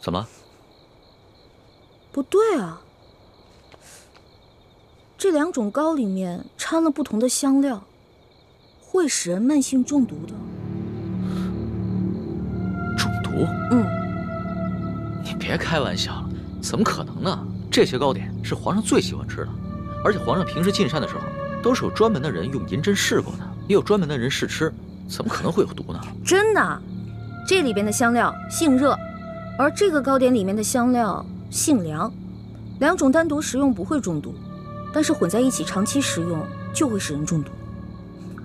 怎么了？不对啊，这2种膏里面掺了不同的香料，会使人慢性中毒的。中毒？你别开玩笑了，怎么可能呢？这些糕点是皇上最喜欢吃的，而且皇上平时进膳的时候，都是有专门的人用银针试过的，也有专门的人试吃，怎么可能会有毒呢？真的，这里边的香料性热，而这个糕点里面的香料性凉，2种单独食用不会中毒，但是混在一起长期食用就会使人中毒，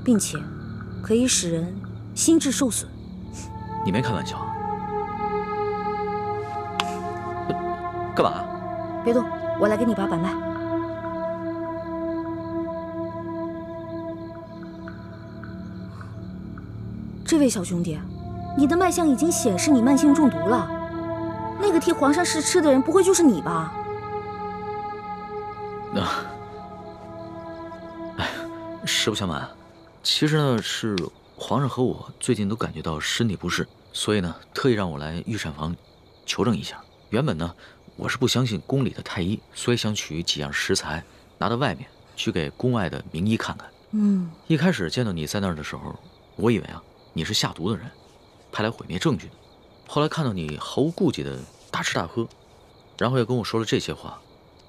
并且可以使人心智受损。你没开玩笑啊？干嘛？别动，我来给你把把脉。这位小兄弟，你的脉象已经显示你慢性中毒了。那个替皇上试吃的人，不会就是你吧？实不相瞒，其实呢是皇上和我最近都感觉到身体不适，所以呢特意让我来御膳房求证一下。原本呢我是不相信宫里的太医，所以想取几样食材拿到外面去给宫外的名医看看。一开始见到你在那儿的时候，我以为啊你是下毒的人，派来毁灭证据的。后来看到你毫无顾忌的大吃大喝，然后又跟我说了这些话，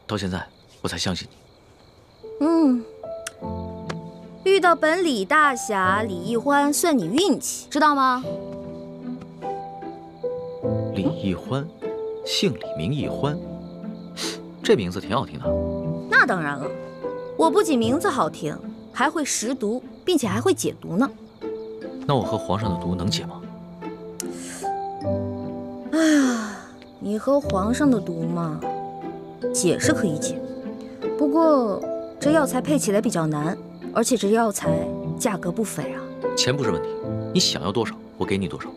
到现在我才相信你。遇到本李大侠李易欢算你运气，知道吗？李易欢，姓李名易欢，这名字挺好听的。那当然了，我不仅名字好听，还会识毒，并且还会解毒呢。那我和皇上的毒能解吗？哎呀，你和皇上的毒嘛，解是可以解，不过这药材配起来比较难，而且这药材价格不菲啊。钱不是问题，你想要多少，我给你多少。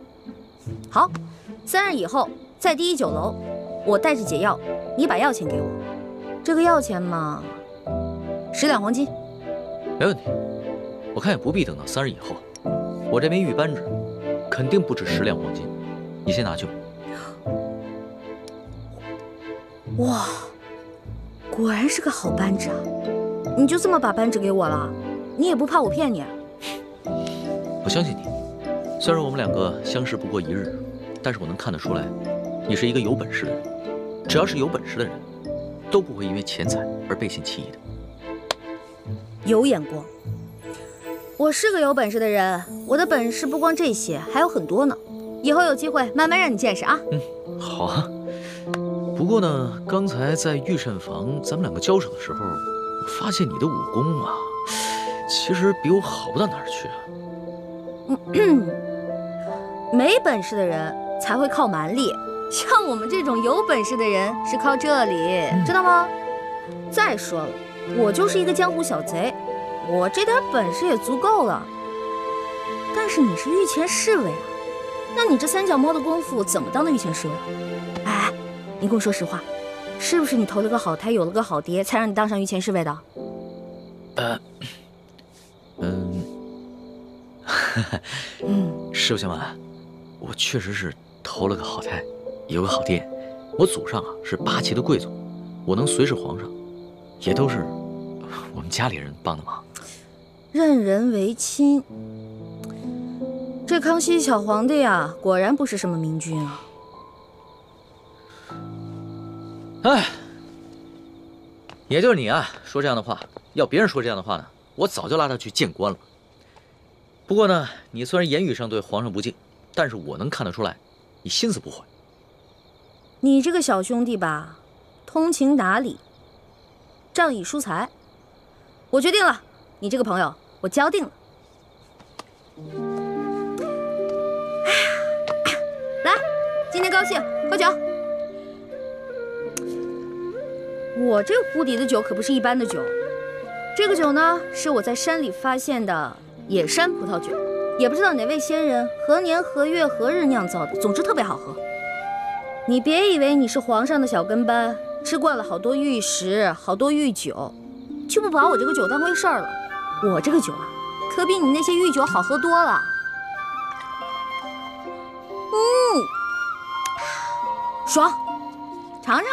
好，3日以后在第1酒楼，我带着解药，你把药钱给我。这个药钱嘛，10两黄金。没问题，我看也不必等到3日以后，我这枚玉扳指肯定不止10两黄金，你先拿去吧。哇，果然是个好扳指啊！你就这么把扳指给我了？你也不怕我骗你？我相信你，虽然我们2个相识不过1日，但是我能看得出来，你是一个有本事的人。只要是有本事的人，都不会因为钱财而背信弃义的。有眼光，我是个有本事的人，我的本事不光这些，还有很多呢。以后有机会慢慢让你见识啊。好啊。不过呢，刚才在御膳房咱们2个交手的时候，我发现你的武功啊，其实比我好不到哪儿去啊。没本事的人才会靠蛮力，像我们这种有本事的人是靠这里，知道吗？再说了，我就是一个江湖小贼，我这点本事也足够了。但是你是御前侍卫啊，那你这3脚猫的功夫怎么当的御前侍卫？哎，你跟我说实话，是不是你投了个好胎，有了个好爹，才让你当上御前侍卫的？实不相瞒，我确实是投了个好胎，有个好爹。我祖上啊是8旗的贵族，我能随侍皇上，也都是我们家里人帮的忙。任人唯亲，这康熙小皇帝啊，果然不是什么明君啊。哎，也就是你啊，说这样的话，要别人说这样的话呢，我早就拉他去见官了。不过呢，你虽然言语上对皇上不敬，但是我能看得出来，你心思不坏。你这个小兄弟吧，通情达理，仗义疏财。我决定了，你这个朋友我交定了。来，今天高兴，喝酒。我这壶底的酒可不是一般的酒，这个酒呢，是我在山里发现的野山葡萄酒，也不知道哪位仙人何年何月何日酿造的，总之特别好喝。你别以为你是皇上的小跟班，吃惯了好多御食，好多御酒，就不把我这个酒当回事儿了。我这个酒啊，可比你那些御酒好喝多了。爽，尝尝。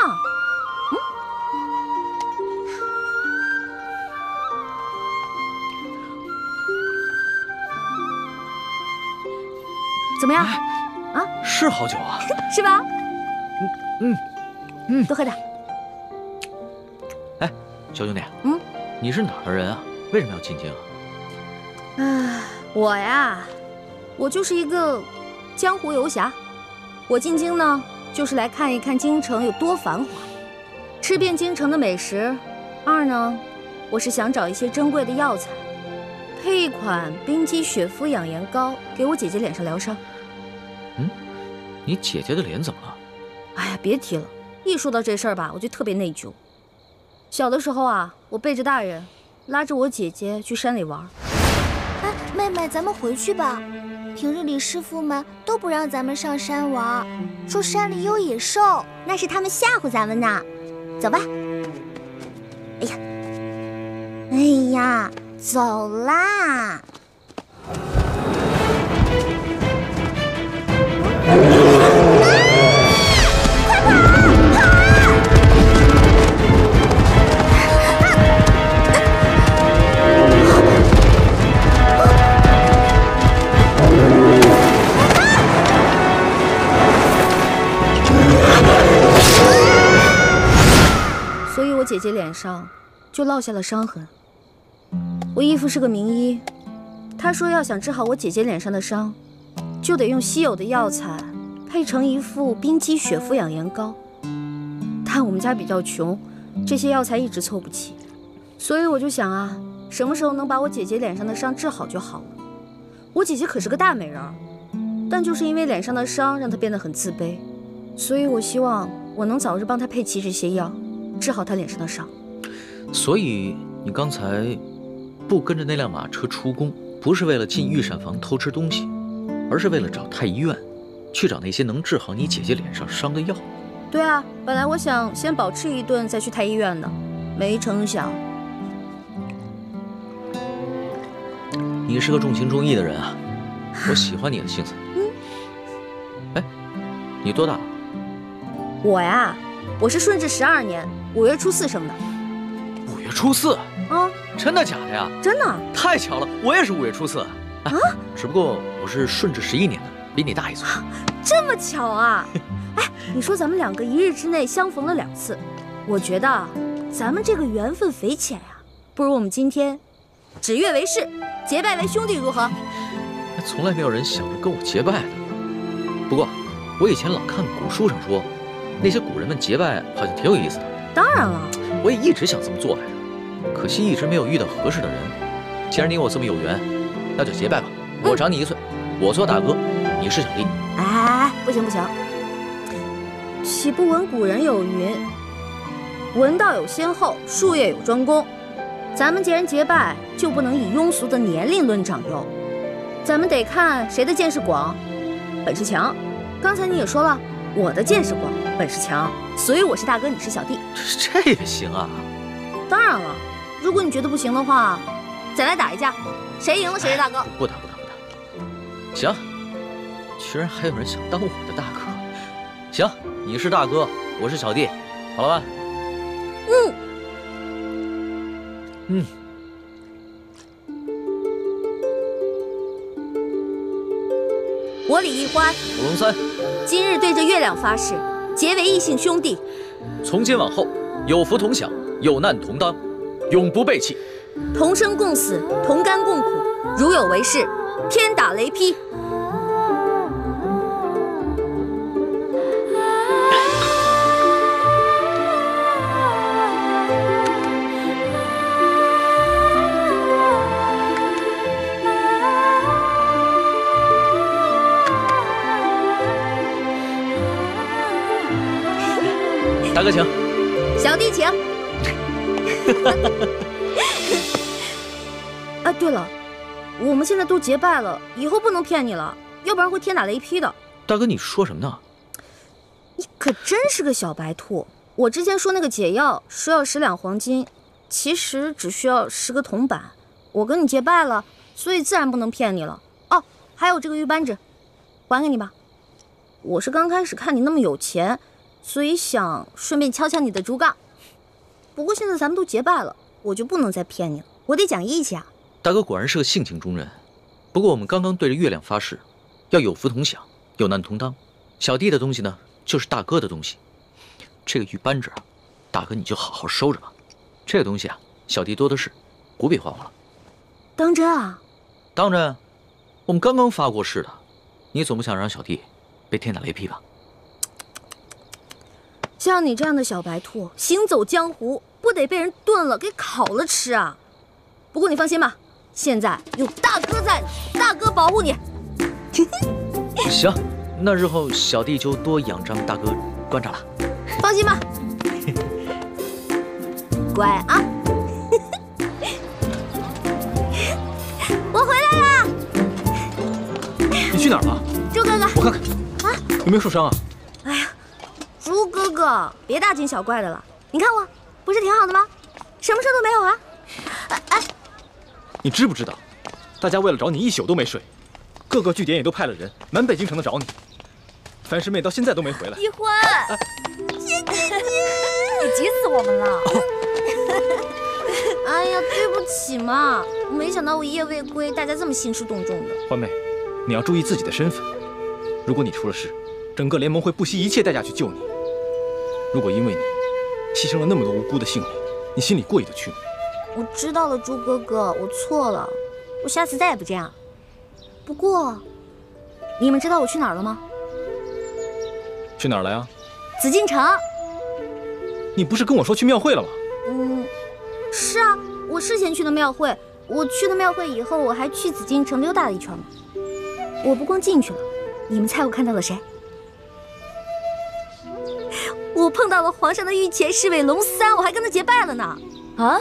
怎么样？啊，是好酒啊，是吧？多喝点。哎，小兄弟，你是哪儿的人啊？为什么要进京啊？我呀，我就是一个江湖游侠。我进京呢，就是来看一看京城有多繁华，吃遍京城的美食。二呢，我是想找一些珍贵的药材，配一款冰肌雪肤养颜膏，给我姐姐脸上疗伤。你姐姐的脸怎么了？哎呀，别提了，一说到这事儿吧，我就特别内疚。小的时候啊，我背着大人，拉着我姐姐去山里玩。哎，妹妹，咱们回去吧。平日里师傅们都不让咱们上山玩，说山里有野兽，那是他们吓唬咱们呢。走吧。哎呀，走啦！所以我姐姐脸上就落下了伤痕。我义父是个名医，他说要想治好我姐姐脸上的伤，就得用稀有的药材配成一副冰肌雪肤养颜膏。但我们家比较穷，这些药材一直凑不齐，所以我就想啊，什么时候能把我姐姐脸上的伤治好就好了。我姐姐可是个大美人儿，但就是因为脸上的伤让她变得很自卑，所以我希望我能早日帮她配齐这些药，治好她脸上的伤。所以你刚才不跟着那辆马车出宫，不是为了进御膳房偷吃东西，而是为了找太医院，去找那些能治好你姐姐脸上伤的药。对啊，本来我想先饱吃一顿再去太医院的，没成想。你是个重情重义的人啊，我喜欢你的性子。哎，你多大了？我呀，我是顺治12年5月初4生的。5月初4啊？真的假的呀？真的。太巧了，我也是5月初4啊。只不过我是顺治11年的，比你大1岁。这么巧啊？哎，你说咱们两个1日之内相逢了2次，我觉得咱们这个缘分匪浅呀，不如我们今天指月为誓，结拜为兄弟，如何？从来没有人想着跟我结拜的。不过我以前老看古书上说，那些古人们结拜好像挺有意思的。当然了，我也一直想这么做来着，可惜一直没有遇到合适的人。既然你我这么有缘，那就结拜吧。我长你1岁，我做大哥，你是小弟。哎，不行不行，岂不闻古人有云：文道有先后，术业有专攻。咱们既然结拜，就不能以庸俗的年龄论长幼，咱们得看谁的见识广，本事强。刚才你也说了，我的见识广，本事强，所以我是大哥，你是小弟。这也行啊？当然了，如果你觉得不行的话，再来打一架，谁赢了谁是大哥。不打。行，居然还有人想当我的大哥。行，你是大哥，我是小弟，好了吧？我李易欢，古龙3，今日对着月亮发誓，结为异姓兄弟。从今往后，有福同享，有难同当，永不背弃。同生共死，同甘共苦，如有违誓，天打雷劈。大哥请，小弟请。哎，对了，我们现在都结拜了，以后不能骗你了，要不然会天打雷劈的。大哥，你说什么呢？你可真是个小白兔。我之前说那个解药说要10两黄金，其实只需要10个铜板。我跟你结拜了，所以自然不能骗你了。哦，还有这个玉扳指，还给你吧。我是刚开始看你那么有钱，所以想顺便敲敲你的竹杠。不过现在咱们都结拜了，我就不能再骗你了，我得讲义气啊。大哥果然是个性情中人。不过我们刚刚对着月亮发誓，要有福同享，有难同当。小弟的东西呢，就是大哥的东西。这个玉扳指啊，大哥你就好好收着吧。这个东西啊，小弟多的是，不必还我了。当真啊？当真。我们刚刚发过誓的，你总不想让小弟被天打雷劈吧？像你这样的小白兔，行走江湖，不得被人炖了给烤了吃啊！不过你放心吧，现在有大哥在，大哥保护你。行，那日后小弟就多仰仗大哥关照了。放心吧，乖啊！我回来了。你去哪儿了？猪哥哥，我看看啊，有没有受伤啊？哎呀，猪哥哥，别大惊小怪的了。你看我不是挺好的吗？什么事都没有啊。哎，你知不知道，大家为了找你一宿都没睡，各个据点也都派了人，满北京城的找你。樊师妹到现在都没回来。一欢，谢谢你急死我们了。哎呀，对不起嘛，没想到我一夜未归，大家这么兴师动众的。欢妹，你要注意自己的身份。如果你出了事，整个联盟会不惜一切代价去救你。如果因为你牺牲了那么多无辜的性命，你心里过意得去吗？我知道了，猪哥哥，我错了，我下次再也不这样。不过，你们知道我去哪儿了吗？去哪儿了呀？紫禁城。你不是跟我说去庙会了吗？是啊，我事先去的庙会。我去了庙会以后，我还去紫禁城溜达了一圈呢。我不光进去了，你们猜我看到了谁？我碰到了皇上的御前侍卫龙三，我还跟他结拜了呢。啊？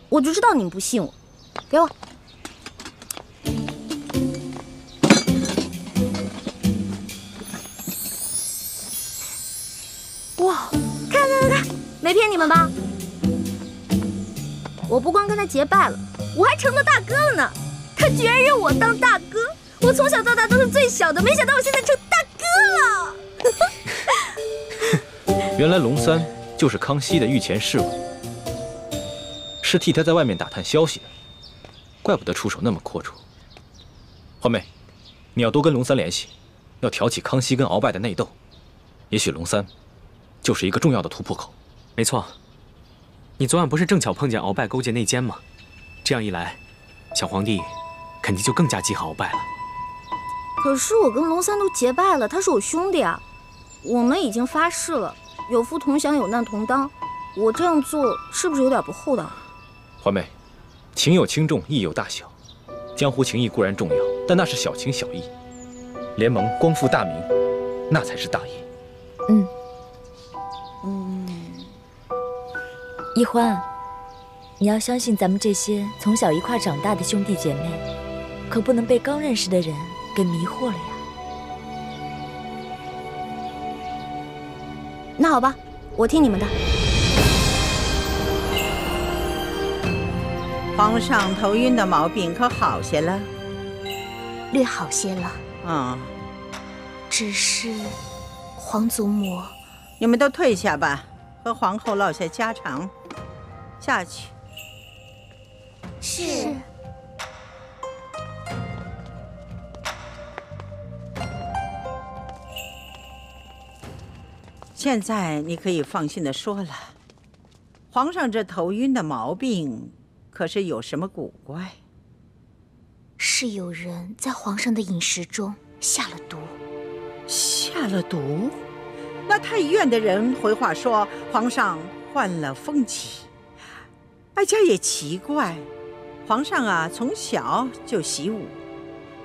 我就知道你们不信我，给我。哇，看，没骗你们吧？我不光跟他结拜了，我还成了大哥了呢。他居然认我当大哥，我从小到大都是最小的，没想到我现在成大哥了。原来龙三就是康熙的御前侍卫，是替他在外面打探消息的，怪不得出手那么阔绰。欢妹，你要多跟龙三联系，要挑起康熙跟鳌拜的内斗，也许龙三就是一个重要的突破口。没错，你昨晚不是正巧碰见鳌拜勾结内奸吗？这样一来，小皇帝肯定就更加记恨鳌拜了。可是我跟龙三都结拜了，他是我兄弟啊，我们已经发誓了，有福同享，有难同当。我这样做是不是有点不厚道？欢妹，情有轻重，义有大小。江湖情义固然重要，但那是小情小义。联盟光复大明，那才是大义。一欢，你要相信咱们这些从小一块长大的兄弟姐妹，可不能被刚认识的人给迷惑了呀。那好吧，我听你们的。皇上头晕的毛病可好些了？略好些了。只是皇祖母，你们都退下吧，和皇后唠些家常。下去。是。现在你可以放心的说了，皇上这头晕的毛病可是有什么古怪？是有人在皇上的饮食中下了毒。下了毒？那太医院的人回话说皇上患了风疾。这也奇怪，皇上啊从小就习武，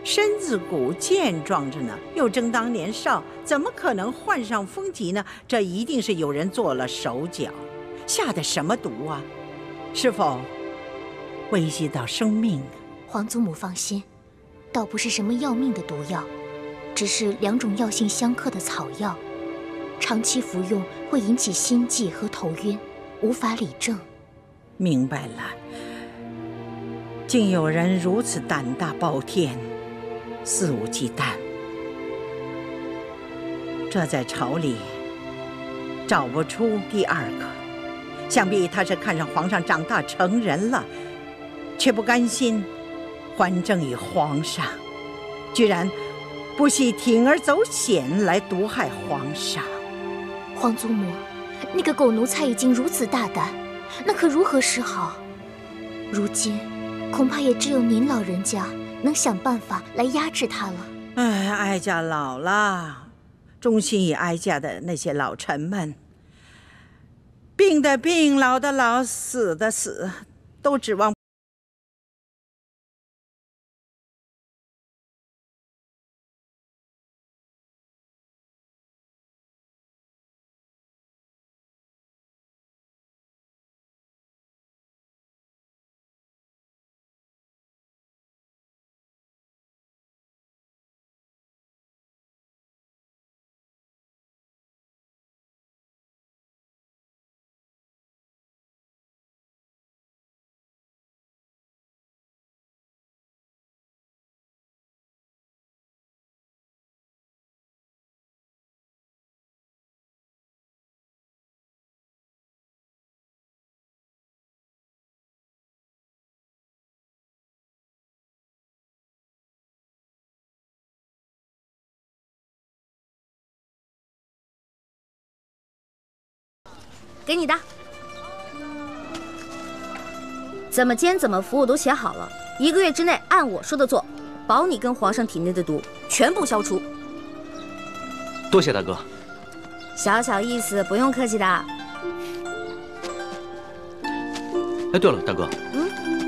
身子骨健壮着呢，又正当年少，怎么可能患上风疾呢？这一定是有人做了手脚，下的什么毒啊？是否危及到生命？皇祖母放心，倒不是什么要命的毒药，只是2种药性相克的草药，长期服用会引起心悸和头晕，无法理政。明白了，竟有人如此胆大包天，肆无忌惮。这在朝里找不出第二个，想必他是看上皇上长大成人了，却不甘心还政于皇上，居然不惜铤而走险来毒害皇上。皇祖母，那个狗奴才已经如此大胆，那可如何是好？如今恐怕也只有您老人家能想办法来压制他了。哎，哀家老了，忠心于哀家的那些老臣们，病的病，老的老，死的死，都指望给你的，怎么煎怎么服我都写好了，1个月之内按我说的做，保你跟皇上体内的毒全部消除。多谢大哥。小小意思，不用客气的。哎，对了，大哥，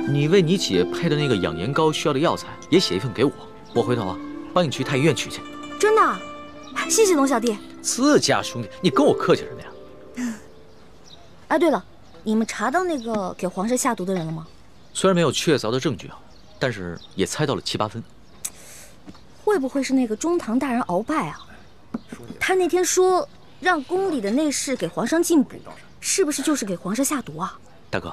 你为你姐配的那个养颜膏需要的药材也写一份给我，我回头帮你去太医院取去。真的？谢谢龙小弟。自家兄弟，你跟我客气什么呀？哎，对了，你们查到那个给皇上下毒的人了吗？虽然没有确凿的证据但是也猜到了7、8分。会不会是那个中堂大人鳌拜啊？他那天说让宫里的内侍给皇上进补，是不是就是给皇上下毒啊？大哥，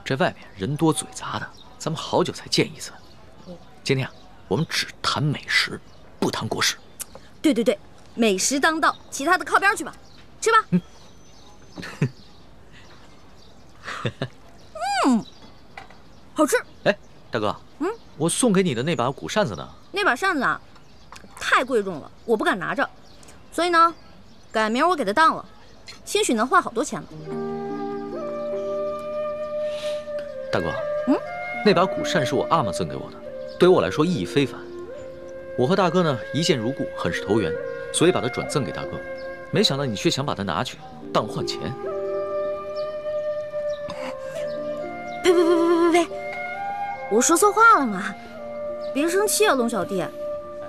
这外面人多嘴杂的，咱们好久才见一次。今天我们只谈美食，不谈国事。对对对，美食当道，其他的靠边去吧，吃吧。好吃。哎，大哥，我送给你的那把古扇子呢？那把扇子啊，太贵重了，我不敢拿着，所以呢，改明儿我给它当了，兴许能换好多钱呢。大哥，那把古扇是我阿玛赠给我的，对于我来说意义非凡。我和大哥呢一见如故，很是投缘，所以把它转赠给大哥。没想到你却想把它拿去当换钱。呸！我说错话了吗？别生气啊，龙小弟。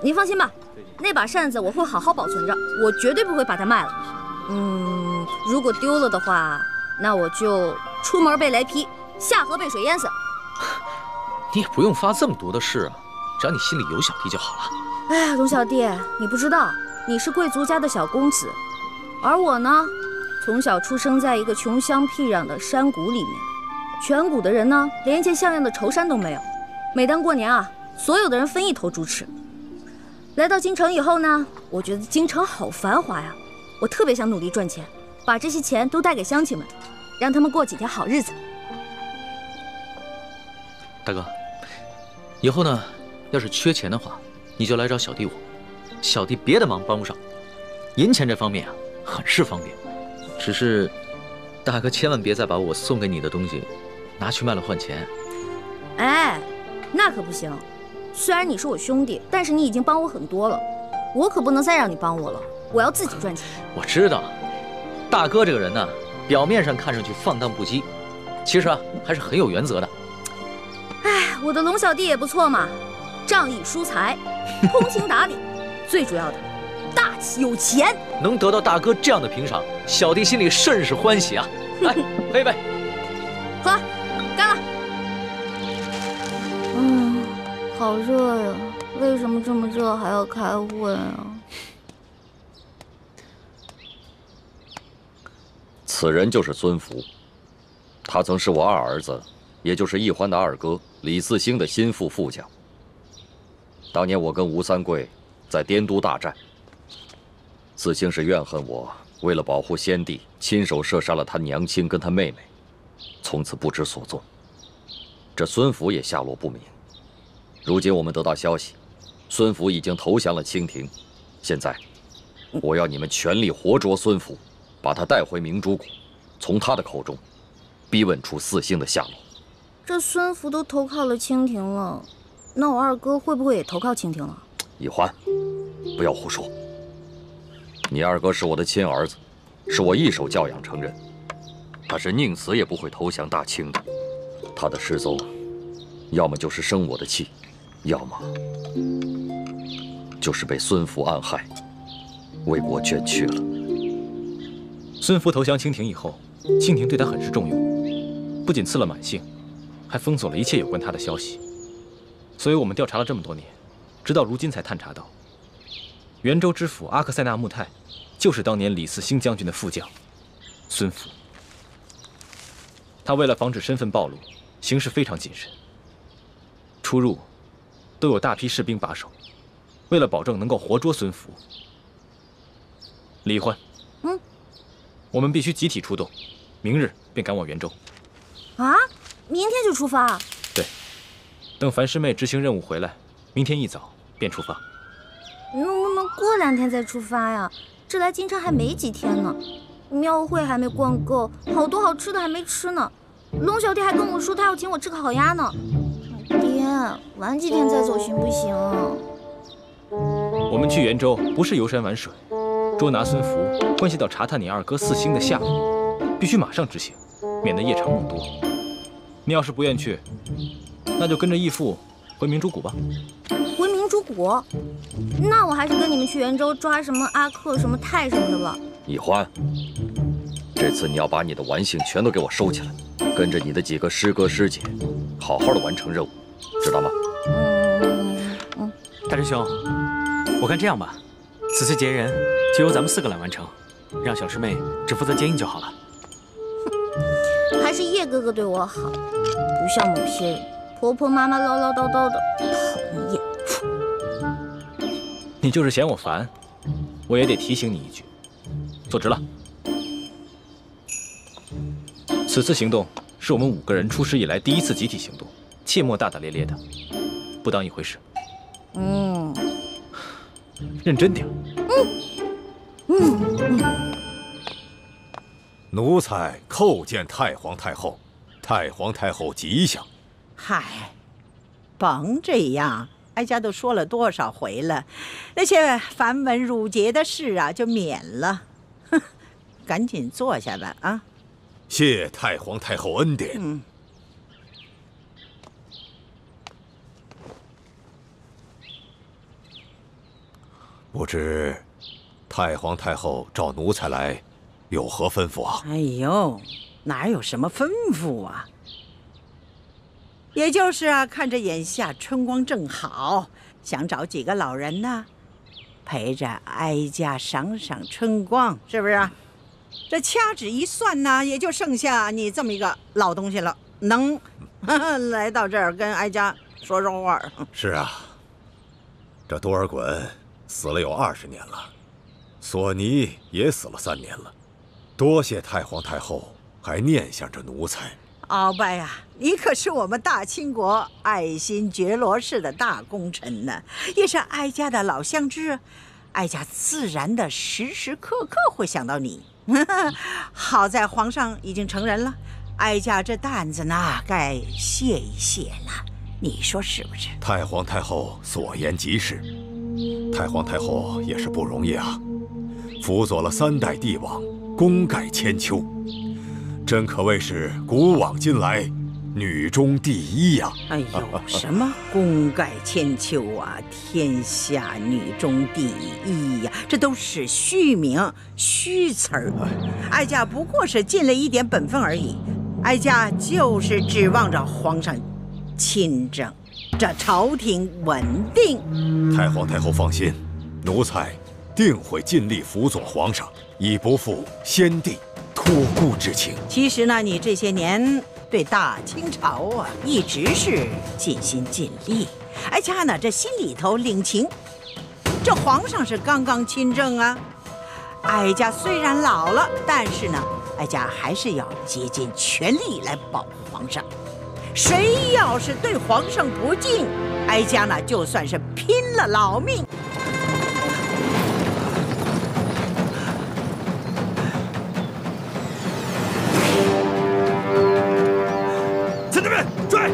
您放心吧，那把扇子我会好好保存着，我绝对不会把它卖了。如果丢了的话，那我就出门被雷劈，下河被水淹死。你也不用发这么多的誓啊，只要你心里有小弟就好了。哎呀，龙小弟，你不知道，你是贵族家的小公子，而我呢，从小出生在一个穷乡僻壤的山谷里面。全谷的人呢，连一件像样的绸衫都没有。每当过年啊，所有的人分一头猪吃。来到京城以后呢，我觉得京城好繁华呀，我特别想努力赚钱，把这些钱都带给乡亲们，让他们过几天好日子。大哥，以后呢，要是缺钱的话，你就来找小弟我。小弟别的忙帮不上，银钱这方面很是方便。只是，大哥千万别再把我送给你的东西拿去卖了换钱。哎，那可不行。虽然你是我兄弟，但是你已经帮我很多了，我可不能再让你帮我了。我要自己赚钱。我知道，大哥这个人呢，表面上看上去放荡不羁，其实还是很有原则的。哎，我的龙小弟也不错嘛，仗义疏财，通情达理，最主要的，大气有钱。能得到大哥这样的评赏，小弟心里甚是欢喜啊！来，喝一杯。喝，干了。好热呀！为什么这么热还要开会啊？此人就是尊福，他曾是我二儿子，也就是奕欢的二哥李自兴的心腹副将。当年我跟吴三桂在滇都大战，四星是怨恨我为了保护先帝，亲手射杀了他娘亲跟他妹妹，从此不知所踪。这孙福也下落不明。如今我们得到消息，孙福已经投降了清廷。现在，我要你们全力活捉孙福，把他带回明珠谷，从他的口中逼问出四星的下落。这孙福都投靠了清廷了，那我二哥会不会也投靠清廷了？以欢，不要胡说。你二哥是我的亲儿子，是我一手教养成人，他是宁死也不会投降大清的。他的失踪，要么就是生我的气，要么就是被孙福暗害，为国捐躯了。孙福投降清廷以后，清廷对他很是重用，不仅赐了满姓，还封锁了一切有关他的消息。所以我们调查了这么多年，直到如今才探查到，元州知府阿克塞纳木泰就是当年李四星将军的副将孙福。他为了防止身份暴露，行事非常谨慎，出入都有大批士兵把守。为了保证能够活捉孙福，李欢，我们必须集体出动，明日便赶往元州。啊，明天就出发？对，等樊师妹执行任务回来，明天一早便出发。能不能过2天再出发呀？这来京城还没几天呢，庙会还没逛够，好多好吃的还没吃呢。龙小弟还跟我说他要请我吃烤鸭呢。爹，晚几天再走行不行？我们去元州不是游山玩水，捉拿孙福关系到查探你二哥四星的下落，必须马上执行，免得夜长梦多。你要是不愿去，那就跟着义父回明珠谷吧。回明珠谷？那我还是跟你们去元州抓什么阿克、什么泰什么的吧。以欢，这次你要把你的玩性全都给我收起来，跟着你的几个师哥师姐，好好的完成任务，知道吗？大师兄，我看这样吧，此次劫人就由咱们4个来完成，让小师妹只负责接应就好了。还是叶哥哥对我好，不像某些人婆婆妈妈唠唠叨叨的，讨厌。你就是嫌我烦，我也得提醒你一句，坐直了。此次行动是我们5个人出师以来第一次集体行动，切莫大大咧咧的，不当一回事。认真点。奴才叩见太皇太后，太皇太后吉祥。嗨，甭这样，哀家都说了多少回了，那些繁文缛节的事啊，就免了。哼，赶紧坐下吧啊！谢太皇太后恩典。不知太皇太后召奴才来，有何吩咐啊？哎呦，哪有什么吩咐啊？也就是啊，看着眼下春光正好，想找几个老人呢，陪着哀家赏赏春光，是不是？这掐指一算呢，也就剩下你这么一个老东西了，能来到这儿跟哀家说说话。是啊，这多尔衮死了有20年了，索尼也死了3年了，多谢太皇太后还念想着奴才。鳌拜啊，你可是我们大清国爱新觉罗氏的大功臣呢，也是哀家的老相知，哀家自然的时时刻刻会想到你。好在皇上已经成人了，哀家这担子呢该卸一卸了，你说是不是？太皇太后所言极是，太皇太后也是不容易啊，辅佐了3代帝王，功盖千秋，真可谓是古往今来女中第一呀！哎呦，什么功盖千秋啊，天下女中第一呀，这都是虚名虚词儿。哀家不过是尽了一点本分而已，哀家就是指望着皇上亲政，这朝廷稳定。太皇太后放心，奴才定会尽力辅佐皇上，以不负先帝托孤之情。其实呢，你这些年对大清朝啊，一直是尽心尽力，哀家呢这心里头领情，这皇上是刚刚亲政啊。哀家虽然老了，但是呢，哀家还是要竭尽全力来保护皇上。谁要是对皇上不敬，哀家呢就算是拼了老命。参军们，追！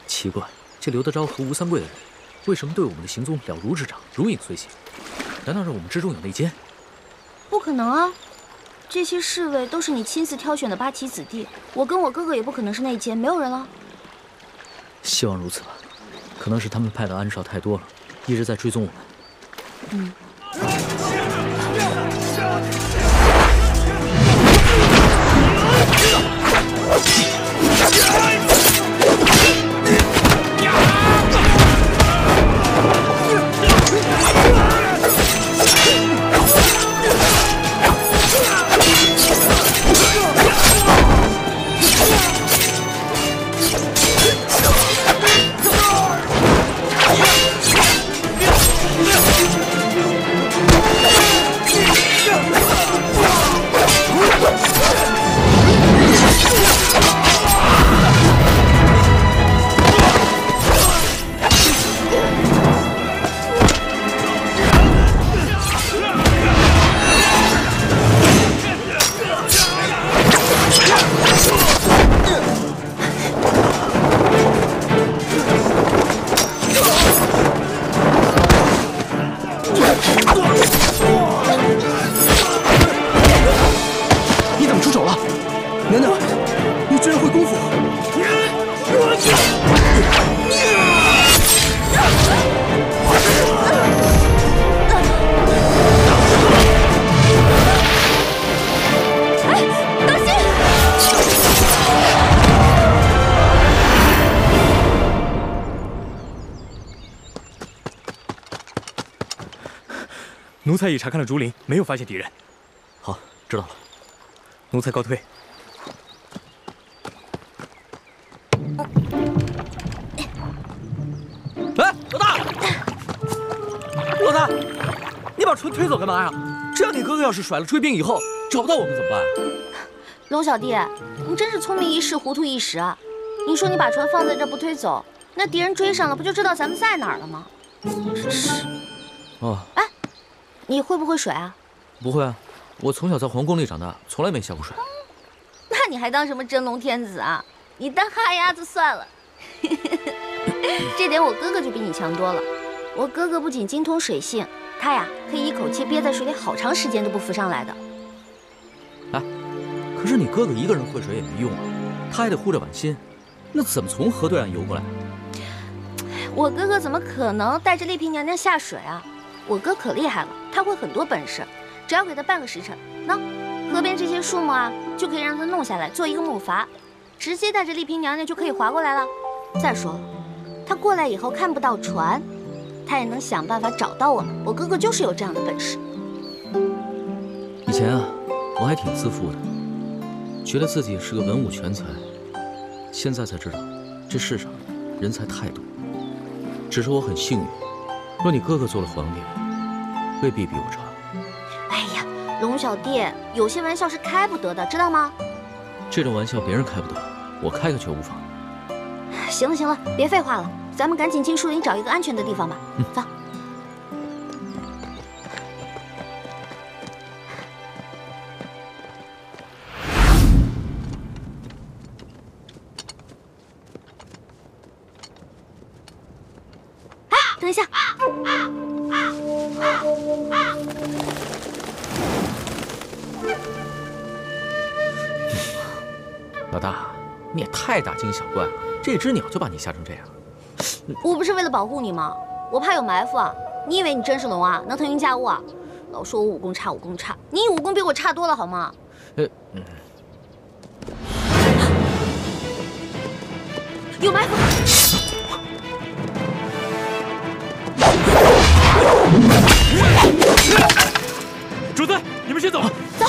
奇怪，这刘德昭和吴三桂的人，为什么对我们的行踪了如指掌，如影随形？难道是我们之中有内奸？不可能啊！这些侍卫都是你亲自挑选的八旗子弟，我跟我哥哥也不可能是内奸，没有人了。希望如此吧，可能是他们派的暗哨太多了，一直在追踪我们。你怎么出手了？楠楠，你居然会功夫！奴才已查看了竹林，没有发现敌人。好，知道了。奴才告退。哎，老大，老大，你把船推走干嘛呀？这样你哥哥要是甩了追兵以后找不到我们怎么办？龙小弟，你真是聪明一世，糊涂一时啊！你说你把船放在这不推走，那敌人追上了，不就知道咱们在哪儿了吗？真是。哦，哎，你会不会水啊？不会啊，我从小在皇宫里长大，从来没下过水。那你还当什么真龙天子啊？你当哈鸭子算了。这点我哥哥就比你强多了。我哥哥不仅精通水性，他呀可以一口气憋在水里好长时间都不浮上来的。哎，可是你哥哥一个人会水也没用啊，他还得护着婉心，那怎么从河对岸游过来？我哥哥怎么可能带着丽嫔娘娘下水啊？我哥可厉害了，他会很多本事，只要给他半个时辰，那河边这些树木啊，就可以让他弄下来做一个木筏，直接带着丽嫔娘娘就可以划过来了。再说了，他过来以后看不到船，他也能想办法找到我们。我哥哥就是有这样的本事。以前啊，我还挺自负的，觉得自己是个文武全才，现在才知道，这世上人才太多。只是我很幸运，若你哥哥做了皇帝，未必比我差。哎呀，龙小弟，有些玩笑是开不得的，知道吗？这种玩笑别人开不得，我开个却无妨。行了行了，别废话了，咱们赶紧进树林找一个安全的地方吧。走。哎，等一下。老大，你也太大惊小怪了，这只鸟就把你吓成这样。我不是为了保护你吗？我怕有埋伏啊！你以为你真是龙啊？能腾云驾雾啊？老说我武功差，武功差，你武功比我差多了好吗？有埋伏！主子，你们先走。走。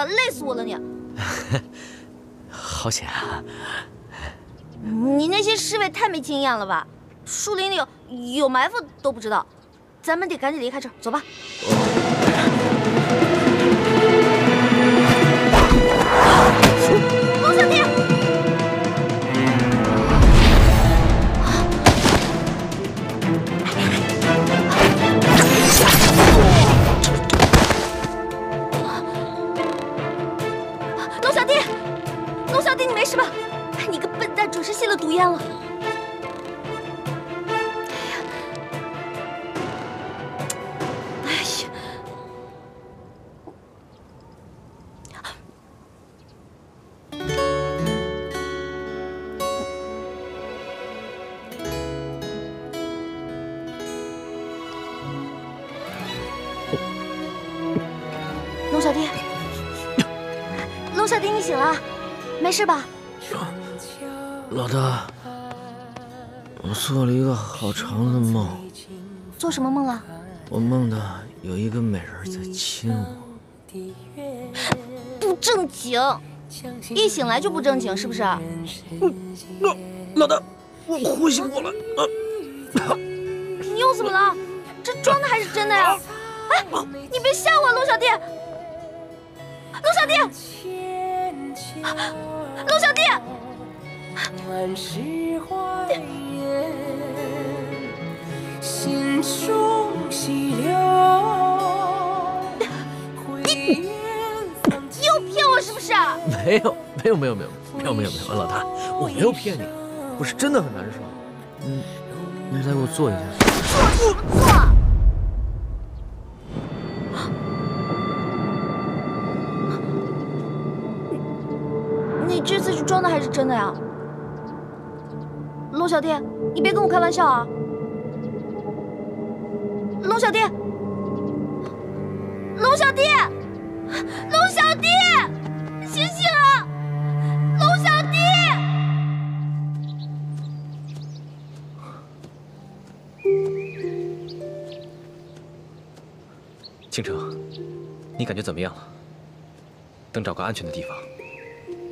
累死我了你！好险啊！你那些侍卫太没经验了吧？树林里有埋伏都不知道，咱们得赶紧离开这儿，走吧。龙小弟！龙小弟，龙小弟，你没事吧？你个笨蛋，准是吸了毒烟了。哎呀！龙小弟，龙小弟，你醒了，没事吧？老大，我做了一个好长的梦。做什么梦了？我梦到有一个美人在亲我。不正经，一醒来就不正经，是不是？老大，我呼吸不过来。你又怎么了？这装的还是真的呀？哎，你别吓我，龙小弟！龙小弟！龙小弟！心中细流。你又骗我是不是？没有，老大，我没有骗你，我是真的很难受。你再给我做一下。做什么做？你这次是装的还是真的呀？龙小弟，你别跟我开玩笑啊！龙小弟，龙小弟，龙小弟，醒醒啊！龙小弟！倾城，你感觉怎么样了？等找个安全的地方，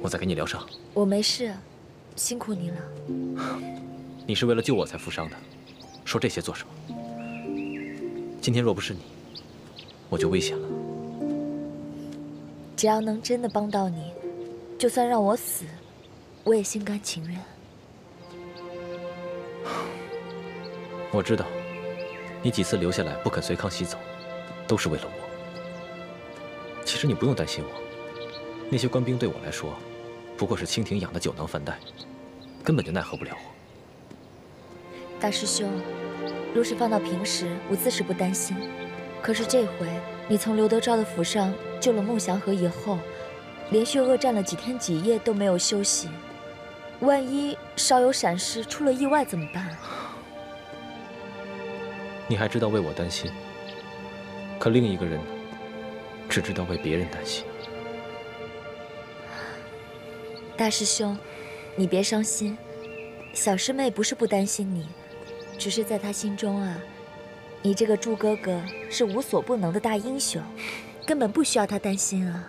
我再给你疗伤。我没事，辛苦你了。你是为了救我才负伤的，说这些做什么？今天若不是你，我就危险了。只要能真的帮到你，就算让我死，我也心甘情愿。我知道，你几次留下来不肯随康熙走，都是为了我。其实你不用担心我，那些官兵对我来说，不过是清廷养的酒囊饭袋，根本就奈何不了我。大师兄，若是放到平时，我自是不担心。可是这回你从刘德昭的府上救了孟祥和以后，连续恶战了几天几夜都没有休息，万一稍有闪失，出了意外怎么办？你还知道为我担心，可另一个人呢，只知道为别人担心。大师兄，你别伤心，小师妹不是不担心你，只是在她心中啊，你这个猪哥哥是无所不能的大英雄，根本不需要她担心啊。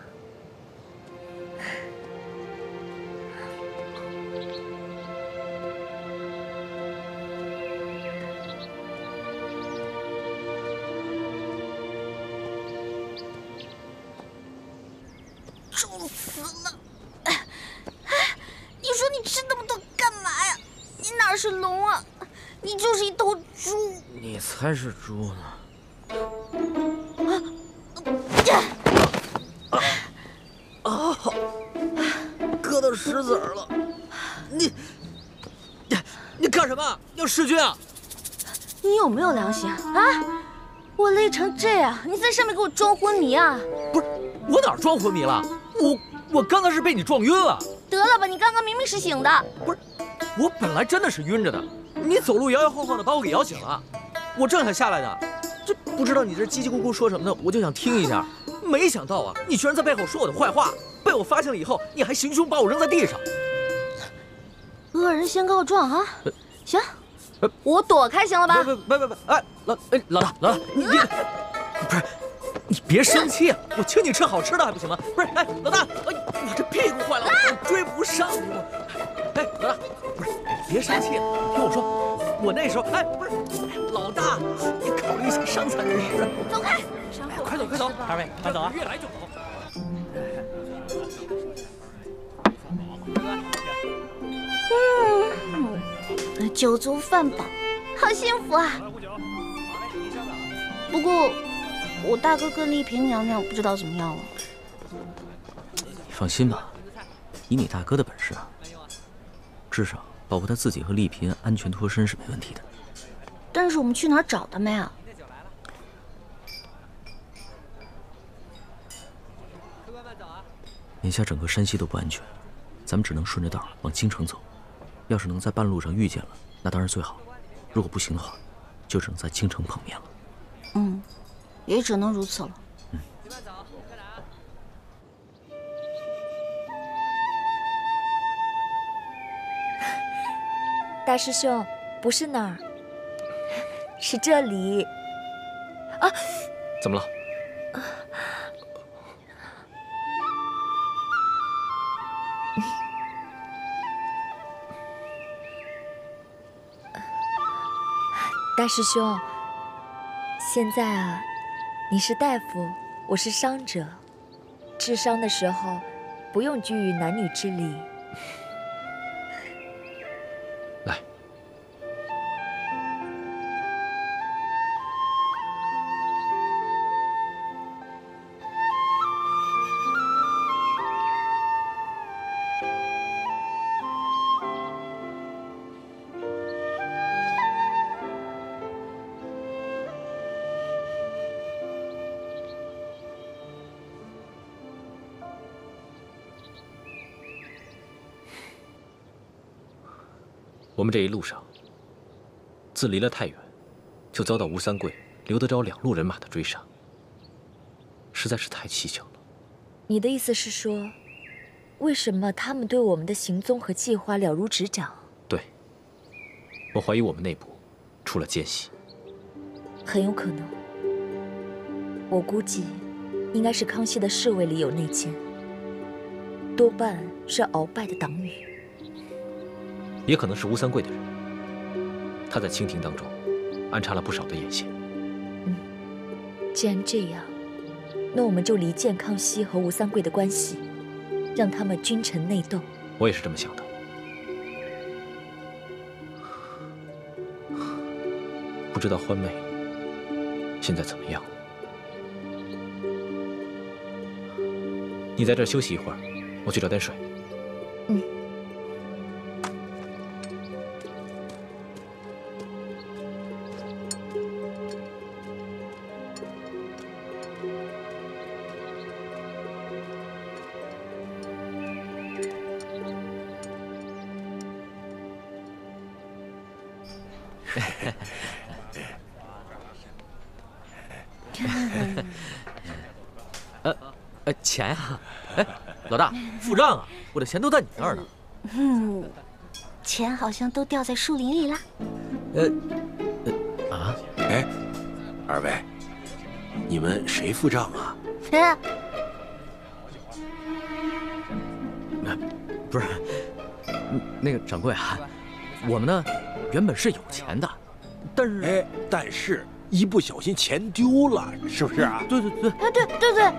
臭死了！你说你吃那么多干嘛呀？你哪是龙啊？你就是一头猪！你才是猪呢！割到石子儿了！你干什么？要弑君啊？你有没有良心啊？我累成这样，你在上面给我装昏迷啊？不是，我哪儿装昏迷了？我刚才是被你撞晕了。得了吧，你刚刚明明是醒的。不是，我本来真的是晕着的，你走路摇摇晃晃的把我给摇醒了，我正想下来呢，这不知道你这叽叽咕咕说什么呢，我就想听一下，没想到啊，你居然在背后说我的坏话，被我发现了以后，你还行凶把我扔在地上。恶人先告状啊！行，我躲开行了吧？别！哎，老大，你不是你别生气啊！我请你吃好吃的还不行吗？不是，哎，老大，哎，我这屁股坏了，我追不上我。哎，老大，不是，别生气，你听我说，我那时候，哎，不是，老大，你考虑一下伤残人士。走开！哎，快走快走，二位慢走啊！越来就走。酒足饭饱，好幸福啊！不过，我大哥跟丽萍娘娘不知道怎么样了。你放心吧，以你大哥的本事啊，至少保护他自己和丽萍安全脱身是没问题的。但是我们去哪儿找他们呀？眼下整个山西都不安全，咱们只能顺着道往京城走。要是能在半路上遇见了，那当然最好；如果不行的话，就只能在京城碰面了。嗯，也只能如此了。大师兄，不是那儿，是这里。啊，怎么了？大师兄，现在啊，你是大夫，我是伤者，治伤的时候不用拘于男女之礼。来，我们这一路上，自离了太远，就遭到吴三桂、刘德昭两路人马的追杀，实在是太蹊跷了。你的意思是说，为什么他们对我们的行踪和计划了如指掌？对，我怀疑我们内部出了奸细。很有可能，我估计应该是康熙的侍卫里有内奸，多半是鳌拜的党羽。也可能是吴三桂的人，他在清廷当中安插了不少的眼线。既然这样，那我们就离间康熙和吴三桂的关系，让他们君臣内斗。我也是这么想的。不知道欢妹现在怎么样？你在这儿休息一会儿，我去找点水。嗯。钱呀！哎，老大，付账啊！我的钱都在你那儿呢。钱好像都掉在树林里啦。哎，二位，你们谁付账啊？不是，那个掌柜啊，我们呢原本是有钱的，但是一不小心钱丢了，是不是啊？对。对。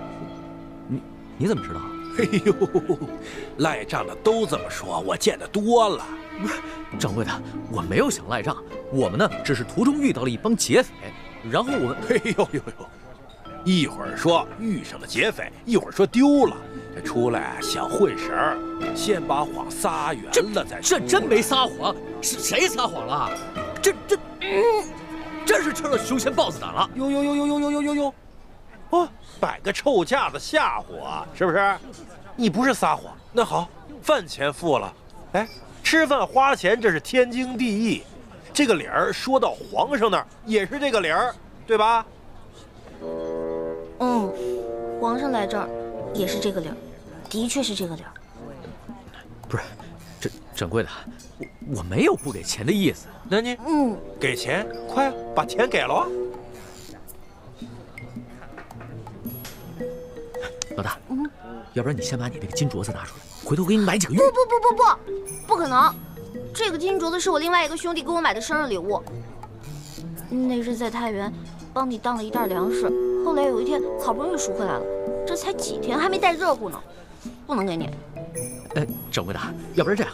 你怎么知道？哎呦，赖账的都这么说，我见得多了。不是，掌柜的，我没有想赖账，我们呢只是途中遇到了一帮劫匪，然后我们……哎呦，一会儿说遇上了劫匪，一会儿说丢了，这出来想混神儿，先把谎撒圆了再说。这真没撒谎，是谁撒谎了？真是吃了熊先豹子胆了。哟，哦，摆个臭架子吓唬我，是不是？你不是撒谎，那好，饭钱付了。哎，吃饭花钱这是天经地义，这个理儿说到皇上那儿也是这个理儿，对吧？皇上来这儿也是这个理儿，的确是这个理儿。不是，这掌柜的，我没有不给钱的意思。那你给钱，快把钱给了。老大，要不然你先把你那个金镯子拿出来，回头我给你买几个玉。不可能！这个金镯子是我另外一个兄弟给我买的生日礼物。那日在太原帮你当了一袋粮食，后来有一天好不容易赎回来了，这才几天还没带热乎呢，不能给你。哎，掌柜的，要不然这样，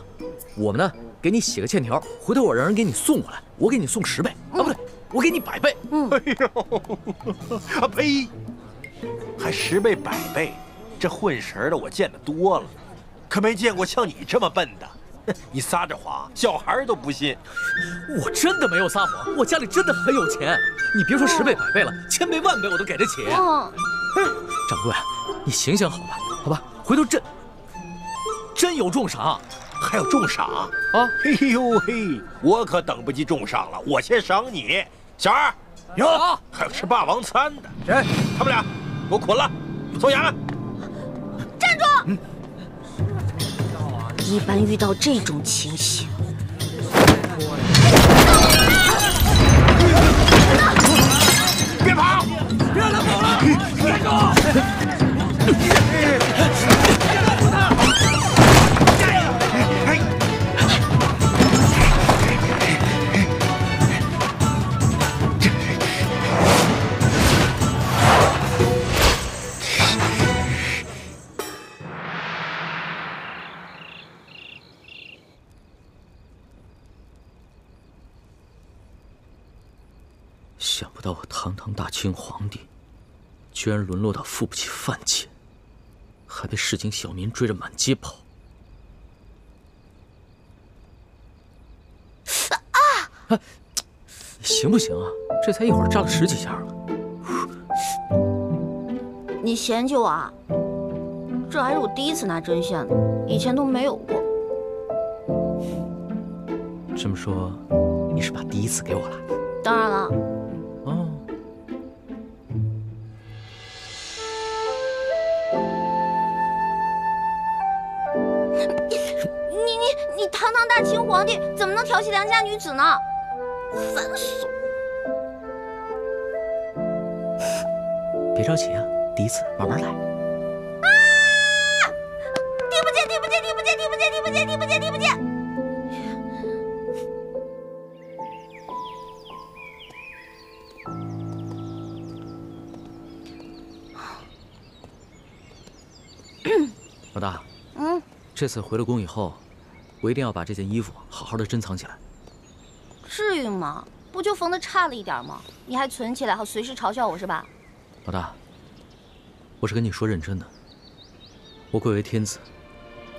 我们呢给你写个欠条，回头我让人给你送过来，我给你送10倍啊，不对，我给你100倍。哎呦，啊呸！还10倍100倍，这混神的我见得多了，可没见过像你这么笨的。你撒着谎，小孩都不信。我真的没有撒谎，我家里真的很有钱。你别说10倍100倍了，1000倍10000倍我都给得起。掌柜，你醒醒好吧，好吧，回头真有重赏，还有重赏啊！哎呦嘿，我可等不及重赏了，我先赏你。小二，有，还有吃霸王餐的，谁？他们俩，给我捆了，送衙门。站住！一般遇到这种情形，别跑！别让他跑了！站住！想不到我堂堂大清皇帝，居然沦落到付不起饭钱，还被市井小民追着满街跑。行不行啊？这才一会儿扎了10几下了。你嫌弃我啊？这还是我第一次拿针线呢，以前都没有过。这么说，你是把第一次给我了？当然了。哦。你堂堂大清皇帝，怎么能调戏良家女子呢？烦死了！别着急啊，第一次慢慢来。听不见，听不见，听不见，听不见，听不见，听不见，听不见！老大，这次回了宫以后，我一定要把这件衣服好好的珍藏起来。至于吗？不就缝得差了一点吗？你还存起来，好随时嘲笑我是吧？老大，我是跟你说认真的。我贵为天子，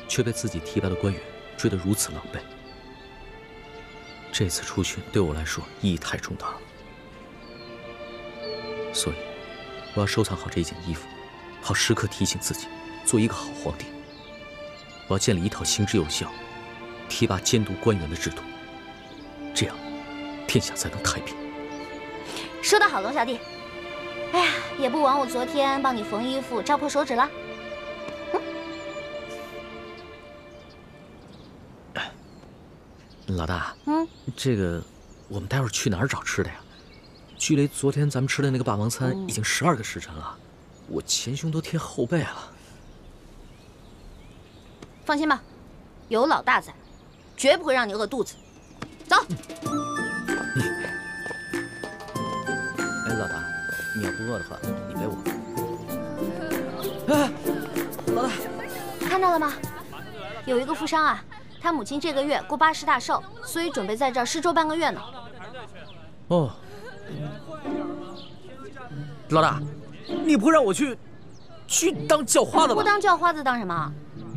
却被自己提拔的官员追得如此狼狈。这次出去对我来说意义太重大了，所以我要收藏好这件衣服，好时刻提醒自己做一个好皇帝。我要建立一套行之有效、提拔监督官员的制度，这样天下才能太平。说得好，龙小弟。哎呀，也不枉我昨天帮你缝衣服扎破手指了。老大，这个我们待会儿去哪儿找吃的呀？距离昨天咱们吃的那个霸王餐已经12个时辰了，我前胸都贴后背了。放心吧，有老大在，绝不会让你饿肚子。走。哎，老大，你要不饿的话，你陪我。哎，老大，看到了吗？有一个富商啊，他母亲这个月过80大寿，所以准备在这儿施粥半个月呢。哦，老大，你不让我去当叫花子吧？不当叫花子当什么？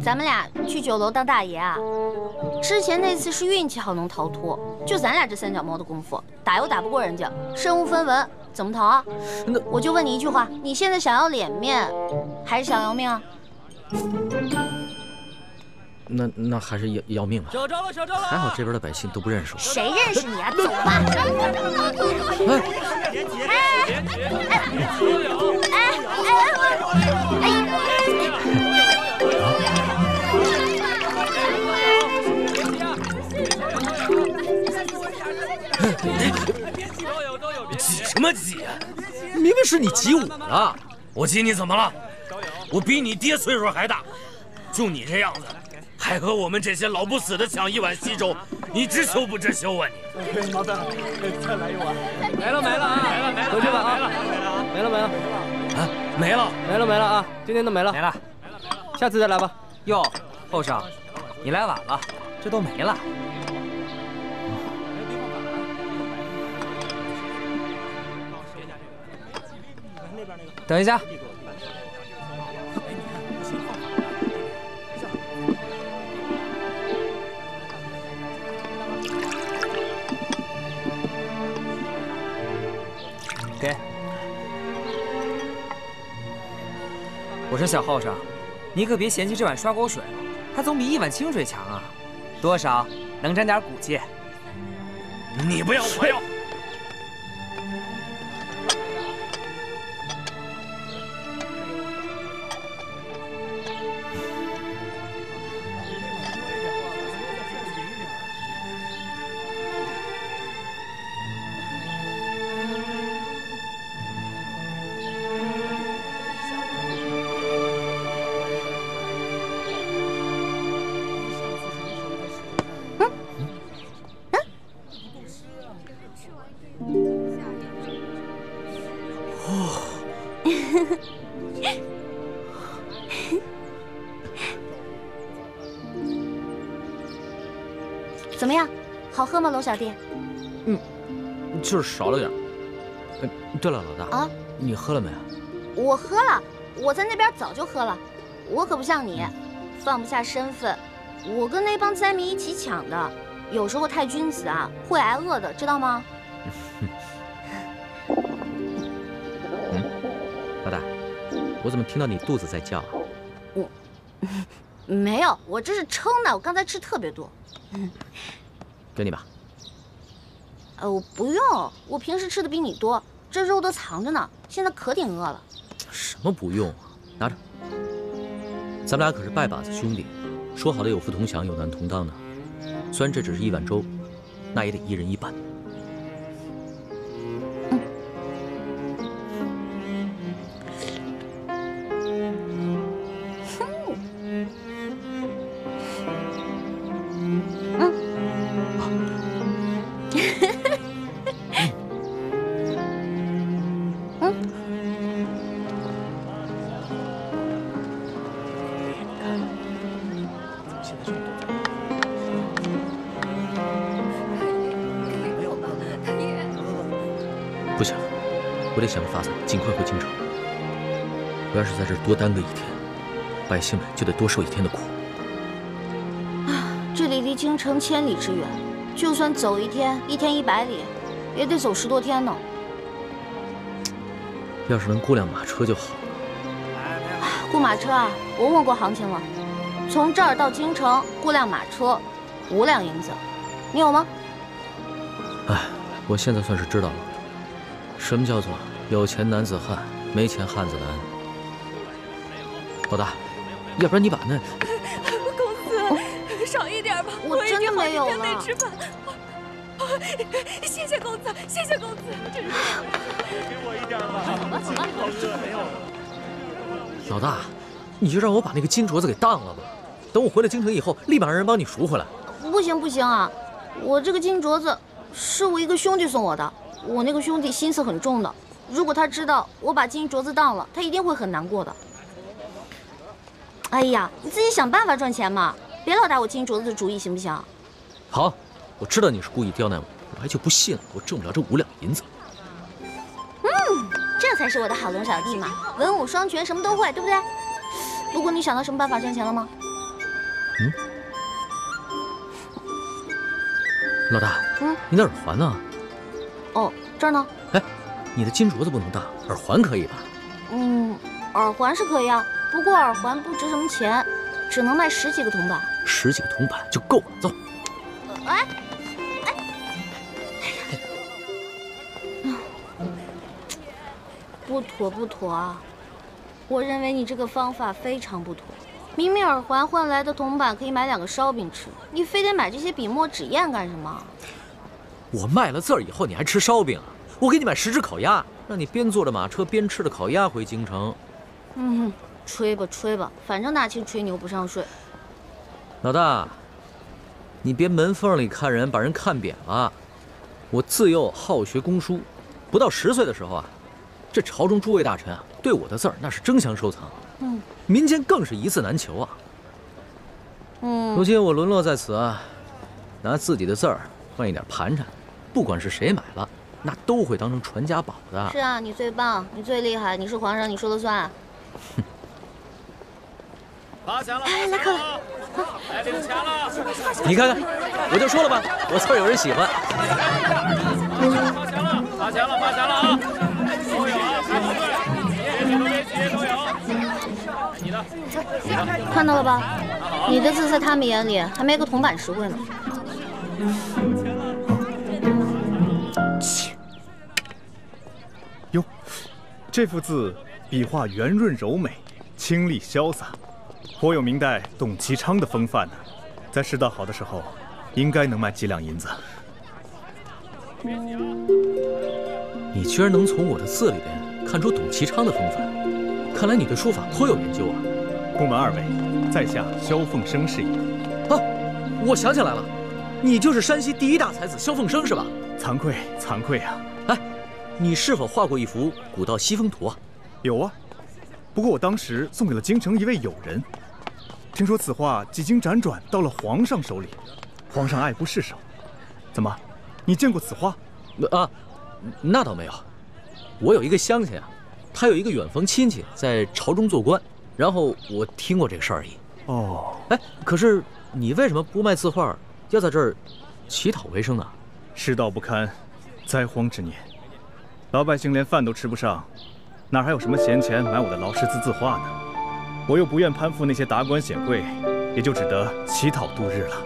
咱们俩去酒楼当大爷啊！之前那次是运气好能逃脱，就咱俩这3脚猫的功夫，打又打不过人家，身无分文，怎么逃啊？那我就问你一句话，你现在想要脸面，还是想要命啊？那还是要命吧。小招了，小招了！还好这边的百姓都不认识我。谁认识你啊？走吧。挤什么挤啊？明明是你挤我了，我挤你怎么了？我比你爹岁数还大，就你这样子，还和我们这些老不死的抢一碗稀粥，你知羞不知羞啊你？毛蛋，再来一碗。没了啊！回去吧啊！没了。啊，没了啊！今天都没了。没了，下次再来吧。哟，后生，你来晚了，这都没了。等一下。给。我说小后生，你可别嫌弃这碗刷锅水了，它总比一碗清水强啊，多少能沾点骨气。你不要，我要。怎么样，好喝吗，龙小弟？就是少了点。对了，老大啊，你喝了没？我喝了，我在那边早就喝了。我可不像你，放不下身份。我跟那帮灾民一起抢的，有时候太君子啊，会挨饿的，知道吗？老大，我怎么听到你肚子在叫啊？没有，我这是撑的，我刚才吃特别多。给你吧。我不用，我平时吃的比你多，这肉都藏着呢，现在可挺饿了。什么不用啊？拿着。咱们俩可是拜把子兄弟，说好的有福同享，有难同当呢。虽然这只是一碗粥，那也得一人一半。不行，我得想个法子，尽快回京城。我要是在这儿多耽搁一天，百姓们就得多受一天的苦。这里离京城千里之远，就算走一天100里，也得走10多天呢。要是能雇辆马车就好了。雇马车啊，我问过行情了，从这儿到京城雇辆马车5两银子，你有吗？哎，我现在算是知道了，什么叫做有钱男子汉，没钱汉子难。老大，要不然你把那……公子，少一点吧，我真的没有了。没吃饭。谢谢公子，谢谢公子。给我一点吧。好吃没有？老大，你就让我把那个金镯子给当了吧。等我回了京城以后，立马让人帮你赎回来。不行不行啊，我这个金镯子是我一个兄弟送我的，我那个兄弟心思很重的，如果他知道我把金镯子当了，他一定会很难过的。哎呀，你自己想办法赚钱嘛，别老打我金镯子的主意，行不行？好，我知道你是故意刁难我，我还就不信了，我挣不了这5两银子。这才是我的好龙小弟嘛，文武双全，什么都会，对不对？不过你想到什么办法赚钱了吗？老大，你的耳环呢？哦，这儿呢。哎，你的金镯子不能当，耳环可以吧？耳环是可以啊，不过耳环不值什么钱，只能卖10几个铜板。10几个铜板就够了，走。哎，不妥不妥啊！我认为你这个方法非常不妥。明明耳环换来的铜板可以买2个烧饼吃，你非得买这些笔墨纸砚干什么？我卖了字儿以后，你还吃烧饼啊？我给你买10只烤鸭，让你边坐着马车边吃着烤鸭回京城。吹吧吹吧，反正大清吹牛不上税。老大，你别门缝里看人，把人看扁了。我自幼好学工书，不到10岁的时候啊，这朝中诸位大臣啊，对我的字儿那是争相收藏。民间更是一字难求啊。如今我沦落在此啊，拿自己的字儿换一点盘缠，不管是谁买了，那都会当成传家宝的。是啊，你最棒，你最厉害，你是皇上，你说了算。发钱了！哎，来客了，来领钱了！你看看，我就说了吧，我字儿有人喜欢。发钱了！发钱了啊！都有啊，排好队，企业都有。你的，看到了吧？你的字在他们眼里还没个铜板实惠呢。哟，这幅字笔画圆润柔美，清丽潇洒，颇有明代董其昌的风范呢。在世道好的时候，应该能卖几两银子。你居然能从我的字里边看出董其昌的风范，看来你对书法颇有研究啊。不瞒二位，在下萧凤生是也。啊，我想起来了，你就是山西第1大才子萧凤生是吧？惭愧惭愧啊！哎，你是否画过一幅古道西风图啊？有啊，不过我当时送给了京城一位友人。听说此画几经辗转到了皇上手里，皇上爱不释手。怎么，你见过此画？啊，那倒没有。我有一个乡亲啊，他有一个远房亲戚在朝中做官，然后我听过这个事儿而已。哦，哎，可是你为什么不卖字画，要在这儿乞讨为生呢？世道不堪，灾荒之年，老百姓连饭都吃不上，哪还有什么闲钱买我的劳师字画呢？我又不愿攀附那些达官显贵，也就只得乞讨度日了。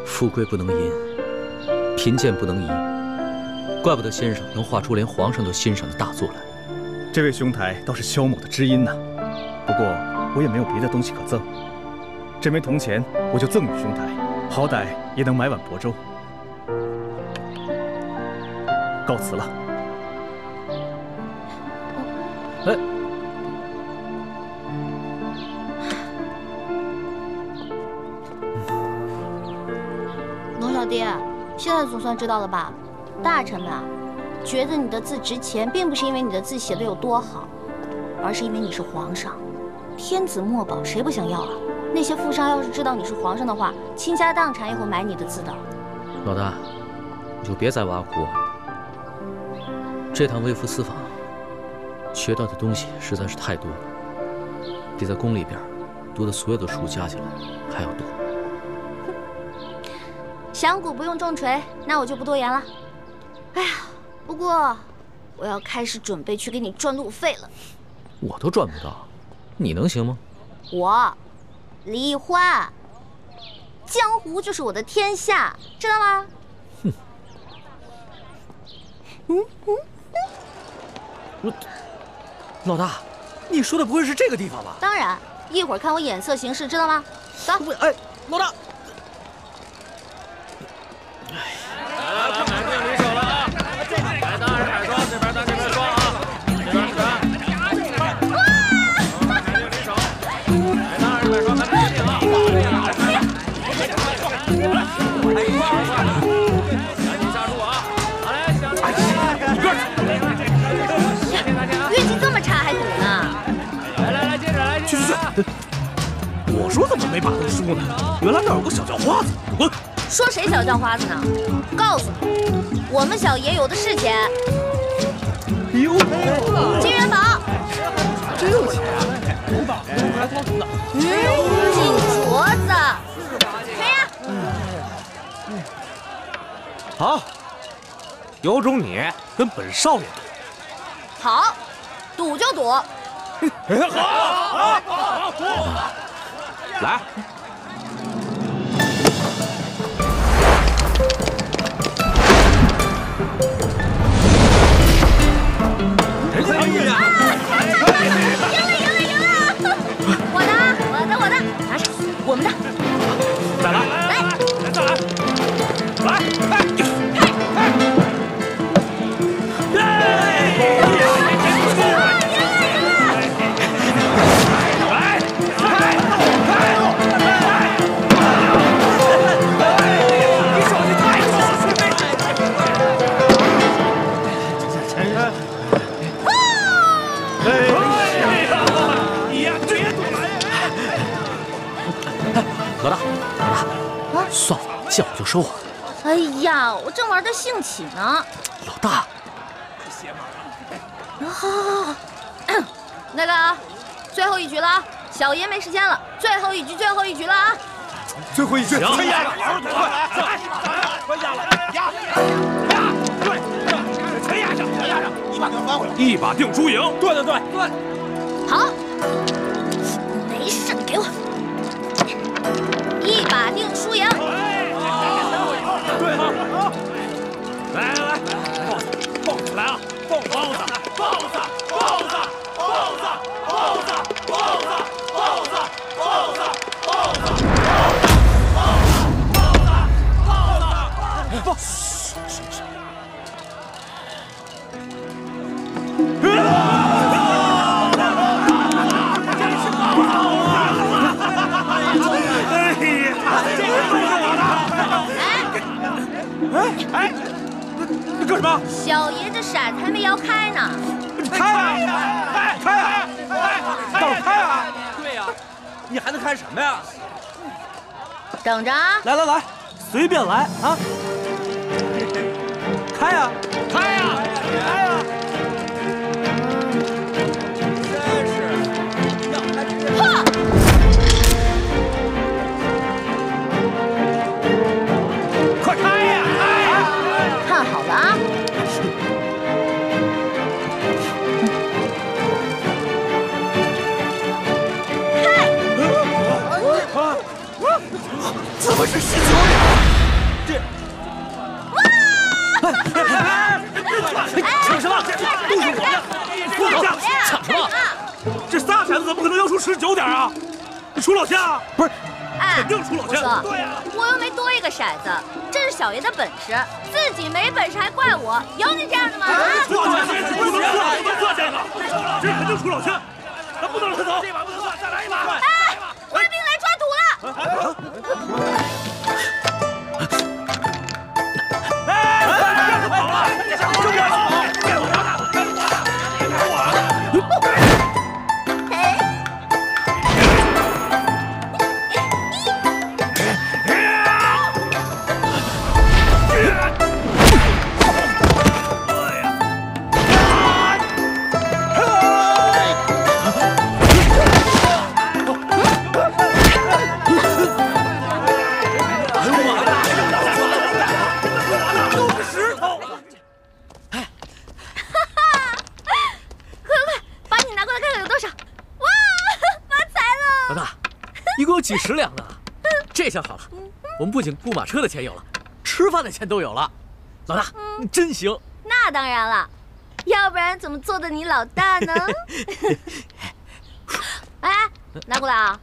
富贵不能淫，贫贱不能移，怪不得先生能画出连皇上都欣赏的大作来。这位兄台倒是萧某的知音呐。不过我也没有别的东西可赠，这枚铜钱我就赠与兄台，好歹也能买碗薄粥。告辞了。哎。龙小弟，现在总算知道了吧？大臣们啊，觉得你的字值钱，并不是因为你的字写的有多好，而是因为你是皇上，天子墨宝谁不想要啊？那些富商要是知道你是皇上的话，倾家荡产也会买你的字的。老大，你就别再挖苦我了。这趟微服私访，学到的东西实在是太多了，比在宫里边读的所有的书加起来还要多。响鼓不用重锤，那我就不多言了。哎呀，不过我要开始准备去给你赚路费了。我都赚不到，你能行吗？我李欢，江湖就是我的天下，知道吗？哼。老大，你说的不会是这个地方吧？当然，一会儿看我眼色行事，知道吗？走。哎，老大。来，买定离手了啊！来，当200双，这边当这边双啊，这边全。买定离手，来，当200双，看定啊！赶紧下注啊！好嘞，想你边去！运气这么差还赌呢？来，接着来，去！我说怎么没把他输呢？原来那有个小叫花子，滚！说谁小叫花子呢？告诉你，我们小爷有的是钱。哟，金元宝，真有钱啊！金镯子，谁呀？好，有种你跟本少爷赌。好，赌就赌。好，来。我的，拿上，我们的，再来，再来，来，大，算了，见我就收啊。哎呀，我正玩得兴起呢。老大，好，那个，最后一局了，小爷没时间了，最后一局了啊！最后一局，快压了，全压上，一把给翻回来，一把定输赢。对。好，没事，给我一把定输赢。对，来，蹦起来啊！蹦子！哎，你干什么？小爷这骰子还没摇开呢。开啊！倒是开啊！对呀，你还能开什么呀？等着啊！来，随便来啊！开呀！真是要开就开！快开呀！看好了啊！怎么是石球呀？抢什么？都是我的！抢什么？这仨骰子怎么可能要出19点啊？你出老千啊？不是，肯定出老千。对呀，我又没多一个骰子，这是小爷的本事，自己没本事还怪我，有你这样的吗？出老千，不能算这个，这肯定出老千，咱不能让他走。这把不能算，再来一把。哎，官兵来抓赌了！几10两呢，这下好了，我们不仅雇马车的钱有了，吃饭的钱都有了。老大，你真行。那当然了，要不然怎么做的你老大呢？哎，拿过来啊！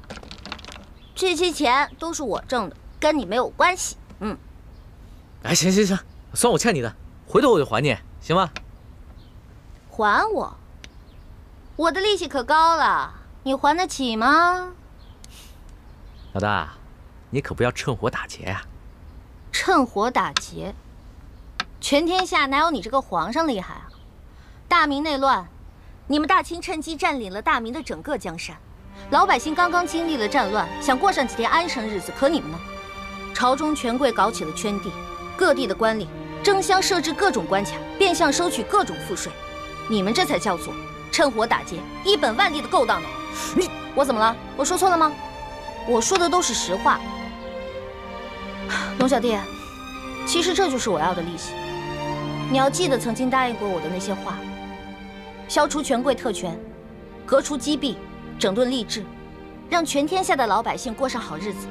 这些钱都是我挣的，跟你没有关系。哎，行，算我欠你的，回头我就还你，行吗？还我？我的利息可高了，你还得起吗？老大，你可不要趁火打劫呀！趁火打劫？全天下哪有你这个皇上厉害啊？大明内乱，你们大清趁机占领了大明的整个江山，老百姓刚刚经历了战乱，想过上几天安生日子，可你们呢？朝中权贵搞起了圈地，各地的官吏争相设置各种关卡，变相收取各种赋税，你们这才叫做趁火打劫，一本万利的勾当呢！我怎么了？我说错了吗？我说的都是实话，龙小弟，其实这就是我要的利息。你要记得曾经答应过我的那些话：消除权贵特权，革除积弊，整顿吏治，让全天下的老百姓过上好日子。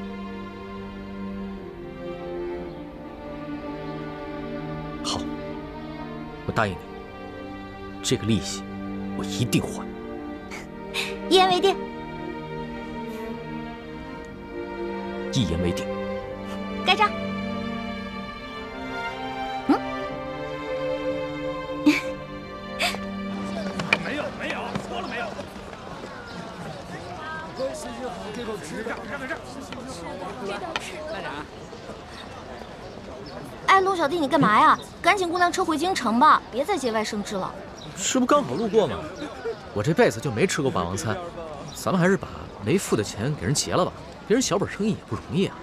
好，我答应你，这个利息我一定还。一言为定。一言为定。盖章。没有，错了没有？这个纸这。哎，龙小弟，你干嘛呀？赶紧雇辆车回京城吧，别再节外生枝了。这不刚好路过吗？我这辈子就没吃过霸王餐，咱们还是把没付的钱给人结了吧。别人小本生意也不容易啊。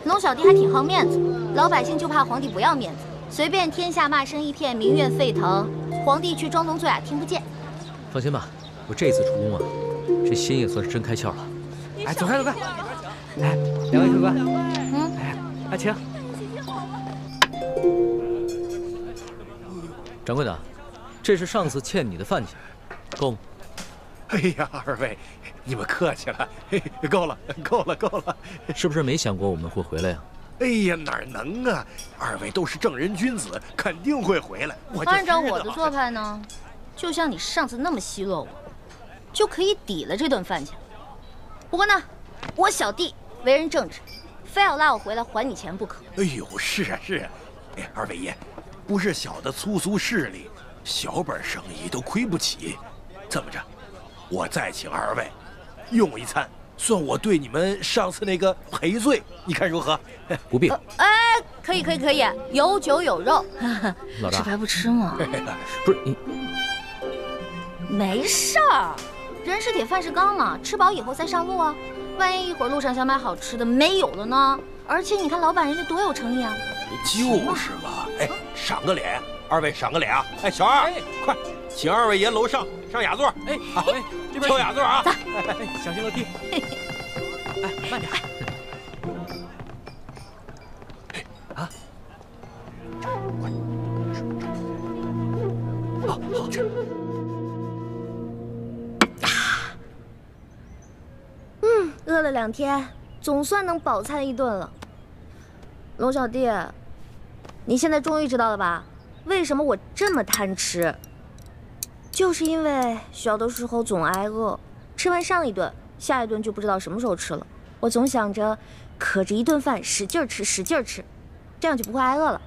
龙小弟还挺好面子，老百姓就怕皇帝不要面子，随便天下骂声一片，民怨沸腾，皇帝去装聋作哑听不见。放心吧，我这次出宫啊，这心也算是真开窍了。哎，走开走开！哎，两位客官，哎，阿晴，掌柜的，这是上次欠你的饭钱，够吗？哎呀，二位，你们客气了，够了，够了，够了。是不是没想过我们会回来呀？哎呀，哪能啊！二位都是正人君子，肯定会回来。按照我的做派呢，就像你上次那么奚落我，就可以抵了这顿饭钱。不过呢，我小弟为人正直，非要拉我回来还你钱不可。哎呦，是啊是啊，哎，二位爷，不是小的粗俗势力，小本生意都亏不起。这么着，我再请二位用一餐，算我对你们上次那个赔罪，你看如何？不必。哎，可以可以可以，有酒有肉。老大，吃白不吃嘛？不是你，没事儿，人是铁，饭是钢嘛，吃饱以后再上路啊。万一一会儿路上想买好吃的没有了呢？而且你看老板人家多有诚意啊。就是嘛，哎，赏个脸，二位赏个脸啊！哎，小二，快，请二位爷楼上上雅座。哎，好，哎，这边挑雅座啊！走，哎，小心落地。哎，慢点。啊！好，好吃。饿了2天，总算能饱餐一顿了。龙小弟，你现在终于知道了吧？为什么我这么贪吃？就是因为小的时候总挨饿，吃完上一顿，下一顿就不知道什么时候吃了。我总想着，可着一顿饭使劲吃，使劲吃，这样就不会挨饿了。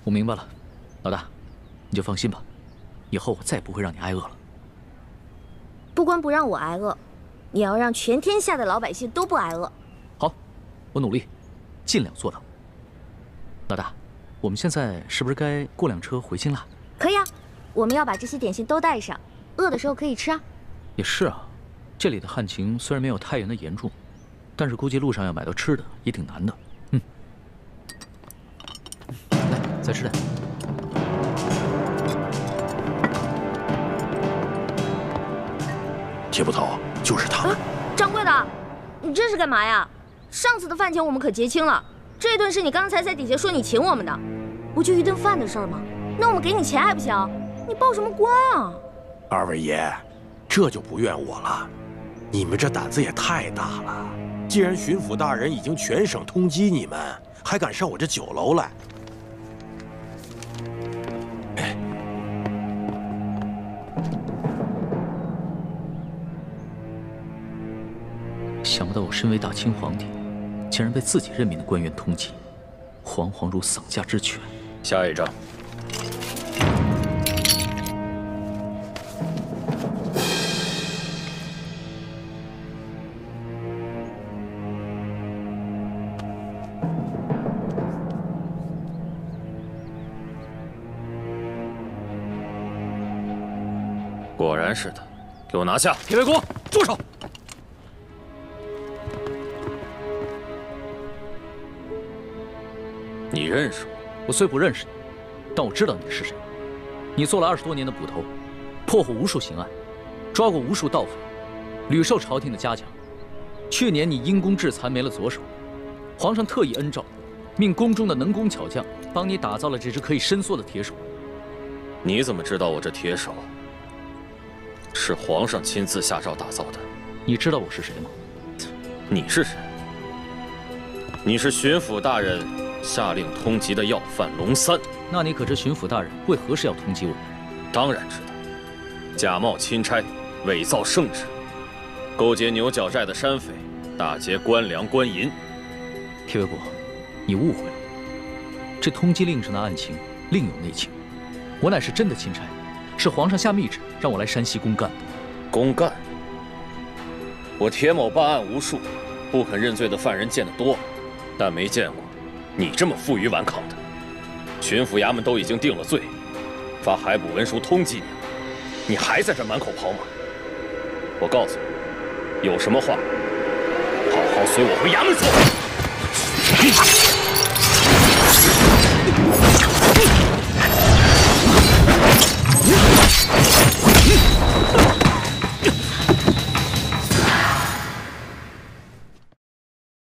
我明白了，老大，你就放心吧，以后我再也不会让你挨饿了。不光不让我挨饿，你要让全天下的老百姓都不挨饿。好，我努力，尽量做到。老大，我们现在是不是该过辆车回新腊？可以啊，我们要把这些点心都带上，饿的时候可以吃啊。也是啊，这里的旱情虽然没有太原的严重，但是估计路上要买到吃的也挺难的。来，再吃点。铁捕头，就是他。掌柜的，你这是干嘛呀？上次的饭钱我们可结清了，这顿是你刚才在底下说你请我们的，不就一顿饭的事儿吗？那我们给你钱还不行？你报什么官啊？二位爷，这就不怨我了，你们这胆子也太大了。既然巡抚大人已经全省通缉你们，还敢上我这酒楼来？想不到我身为大清皇帝，竟然被自己任命的官员通缉，惶惶如丧家之犬。下一章。果然是他，给我拿下！铁卫公，住手！你认识我？我虽不认识你，但我知道你是谁。你做了20多年的捕头，破获无数刑案，抓过无数盗匪，屡受朝廷的嘉奖。去年你因公致残没了左手，皇上特意恩诏，命宫中的能工巧匠帮你打造了这只可以伸缩的铁手。你怎么知道我这铁手是皇上亲自下诏打造的？你知道我是谁吗？你是谁？你是巡抚大人下令通缉的要犯龙三。那你可知巡抚大人为何事要通缉我？当然知道，假冒钦差，伪造圣旨，勾结牛角寨的山匪，打劫官粮官银。铁卫国，你误会了，这通缉令上的案情另有内情。我乃是真的钦差，是皇上下密旨让我来山西公干的。公干？我铁某办案无数，不肯认罪的犯人见得多，但没见过你这么负隅顽抗的。巡抚衙门都已经定了罪，发海捕文书通缉你了，你还在这满口跑马。我告诉你，有什么话好随我回衙门说。